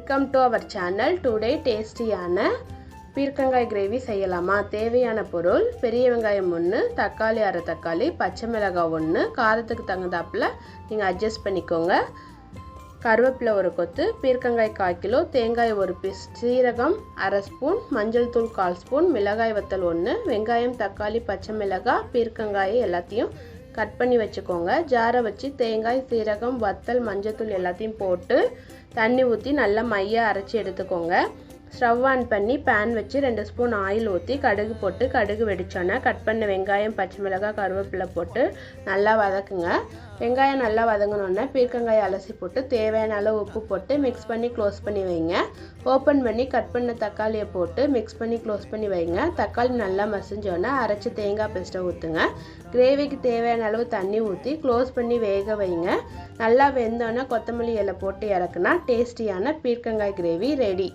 Welcome to our channel. Today டேஸ்டியான பீர்க்கங்காய் gravy செய்யலாமா? தேவையான பொருள்: பெரிய வெங்காயம் 1, தக்காளி அரை தக்காளி, பச்சை மிளகாய் 1, காரத்துக்கு தகுந்தாப்பில் நீங்கள் அட்ஜஸ்ட் பண்ணிக்கோங்க, கருவேப்பிலை ஒரு கொத்து, பீர்க்கங்காய் 1/4 கிலோ, தேங்காய் ஒரு பீஸ், சீரகம் அரை ஸ்பூன், மஞ்சள் தூள் 1/4 ஸ்பூன், மிளகாய் வத்தல் 1, வெங்காயம் தக்காளி பச்சை மிளகாய் பீர்க்கங்காயை எல்லாத்தையும் கட் பண்ணி வச்சுக்கோங்க. ஜாரை வச்சு தேங்காய் சீரகம் வத்தல் மஞ்சத்தூள் எல்லாத்தையும் போட்டு தண்ணி ஊற்றி நல்லா மையாக அரைச்சி எடுத்துக்கோங்க. ஸ்டவ் ஆன் பண்ணி பேன் வச்சு 2 ஸ்பூன் ஆயில் ஊற்றி கடுகு போட்டு கடுகு வெடிச்சோன்னே கட் பண்ண வெங்காயம் பச்சை மிளகாய் கருவேப்பிலை போட்டு நல்லா வதக்குங்க. வெங்காயம் நல்லா வதங்கினோன்னே பீர்க்கங்காய் அலசி போட்டு தேவையான அளவு உப்பு போட்டு மிக்ஸ் பண்ணி க்ளோஸ் பண்ணி வைங்க. ஓப்பன் பண்ணி கட் பண்ண தக்காளியை போட்டு மிக்ஸ் பண்ணி க்ளோஸ் பண்ணி வைங்க. தக்காளி நல்லா மசிஞ்சோன்னே அரைச்சி தேங்காய் பேஸ்ட்டை ஊற்றுங்க. கிரேவிக்கு தேவையான அளவு தண்ணி ஊற்றி க்ளோஸ் பண்ணி வேக வைங்க. நல்லா வெந்தோன்னே கொத்தமல்லி இலை போட்டு இறக்குனா டேஸ்டியான பீர்க்கங்காய் கிரேவி ரெடி.